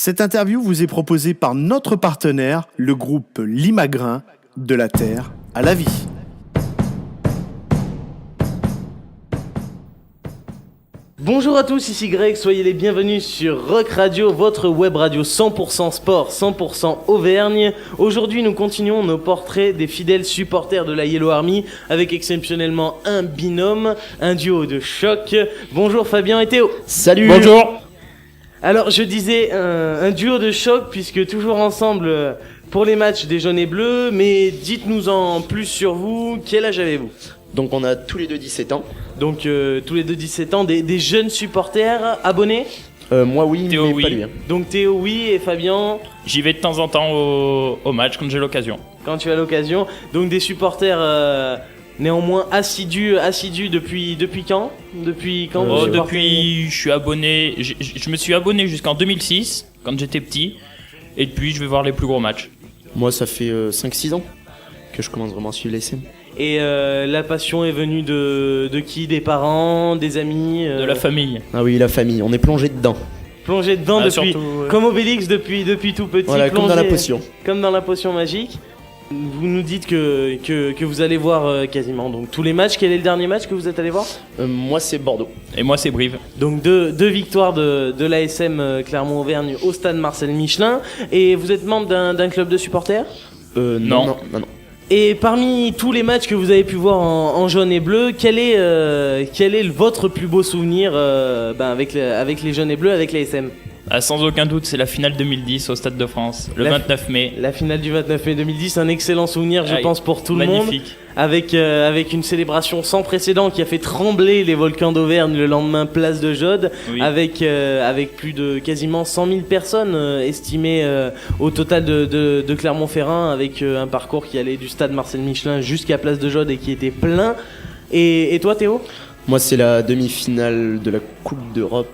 Cette interview vous est proposée par notre partenaire, le groupe Limagrin, de la terre à la vie. Bonjour à tous, ici Greg, soyez les bienvenus sur Rock Radio, votre web radio 100% sport, 100% Auvergne. Aujourd'hui, nous continuons nos portraits des fidèles supporters de la Yellow Army avec exceptionnellement un binôme, un duo de choc. Bonjour Fabien et Théo. Salut. Bonjour. Alors je disais un duo de choc puisque toujours ensemble pour les matchs des jaunes et bleus, mais dites-nous en plus sur vous, quel âge avez-vous ? Donc on a tous les deux 17 ans. Donc tous les deux 17 ans, des jeunes supporters abonnés. Moi oui, Théo, mais oui. pas lui. Donc Théo oui et Fabien J'y vais de temps en temps au match quand j'ai l'occasion. quand tu as l'occasion. Donc des supporters néanmoins assidus depuis quand ? Depuis quand vous supportez ? Depuis, je suis abonné. Je me suis abonné jusqu'en 2006 quand j'étais petit, et depuis je vais voir les plus gros matchs. Moi ça fait 5-6 ans que je commence vraiment à suivre l'ASM. Et la passion est venue de qui ? Des parents, des amis De la famille. Ah oui, la famille, on est plongé dedans. Plongé dedans depuis, surtout, comme Obélix depuis tout petit. Voilà, comme dans la plongé- potion. Comme dans la potion magique. Vous nous dites que vous allez voir quasiment donc tous les matchs. Quel est le dernier match que vous êtes allé voir ? Moi c'est Bordeaux. Et moi c'est Brive. Donc deux victoires de l'ASM Clermont-Auvergne au stade Marcel Michelin. Et vous êtes membre d'un club de supporters ? Non. Non. Et parmi tous les matchs que vous avez pu voir en jaune et bleu, quel est votre plus beau souvenir avec les jaunes et bleus, avec l'ASM ? Ah, sans aucun doute, c'est la finale 2010 au Stade de France, le 29 mai. La finale du 29 mai 2010, un excellent souvenir je Aïe, pense pour tout le monde. Magnifique. Avec une célébration sans précédent qui a fait trembler les volcans d'Auvergne le lendemain place de Jaude, Oui. avec plus de quasiment 100 000 personnes estimées au total de Clermont-Ferrand, avec un parcours qui allait du stade Marcel Michelin jusqu'à place de Jaude et qui était plein. Et toi Théo ? Moi c'est la demi-finale de la Coupe d'Europe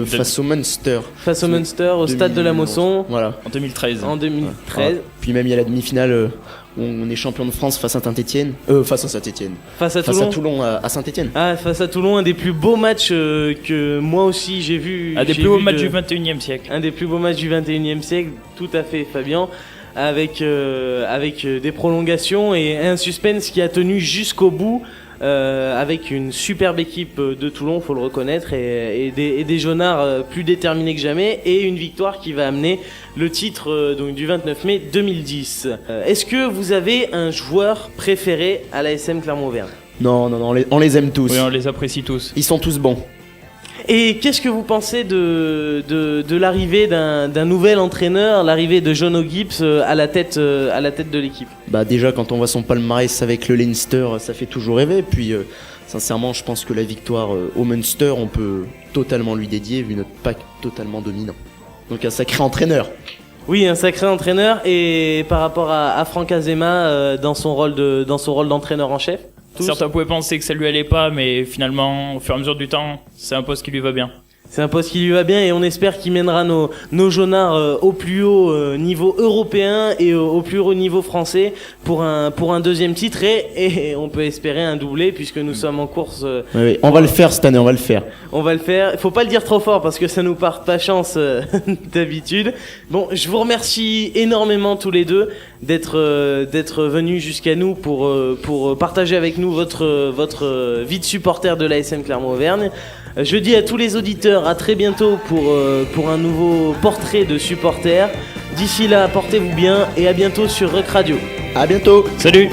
face au Munster. Face au Munster, au stade de la Mosson, Voilà. En 2013. en 2013. Voilà. Puis même il y a la demi-finale où on est champion de France face à Saint-Étienne. Face à Saint-Étienne. Face à Face Toulon. à Toulon à Saint-Étienne. Ah, face à Toulon, un des plus beaux matchs que moi aussi j'ai vu. Un des j'ai plus beaux vu matchs du 21e siècle. Un des plus beaux matchs du 21e siècle, tout à fait Fabien, avec des prolongations et un suspense qui a tenu jusqu'au bout, avec une superbe équipe de Toulon, faut le reconnaître, et des jaunards plus déterminés que jamais, et une victoire qui va amener le titre donc du 29 mai 2010. Est-ce que vous avez un joueur préféré à l'ASM Clermont-Auvergne ? Non, on les aime tous. Oui, on les apprécie tous. Ils sont tous bons. Et qu'est-ce que vous pensez de l'arrivée d'un nouvel entraîneur, l'arrivée de John O'Gibbs à la tête de l'équipe ? Bah déjà quand on voit son palmarès avec le Leinster, ça fait toujours rêver. Puis sincèrement, je pense que la victoire au Munster, on peut totalement lui dédier vu notre pack totalement dominant. Donc un sacré entraîneur. Oui, un sacré entraîneur. Et par rapport à Franck Azema dans son rôle d'entraîneur en chef, Certains pouvaient penser que ça lui allait pas, mais finalement, au fur et à mesure du temps, c'est un poste qui lui va bien. c'est un poste qui lui va bien et on espère qu'il mènera nos jaunards au plus haut niveau européen et au plus haut niveau français pour un deuxième titre et on peut espérer un doublé puisque nous sommes en course. Oui, on va le faire cette année, on va le faire. On va le faire. Il faut pas le dire trop fort parce que ça nous porte pas chance d'habitude. Bon, je vous remercie énormément tous les deux d'être venus jusqu'à nous pour partager avec nous votre vie de supporter de l'ASM Clermont-Auvergne. Je dis à tous les auditeurs à très bientôt pour un nouveau portrait de supporter. D'ici là, portez-vous bien et à bientôt sur Rock Radio. À bientôt. Salut!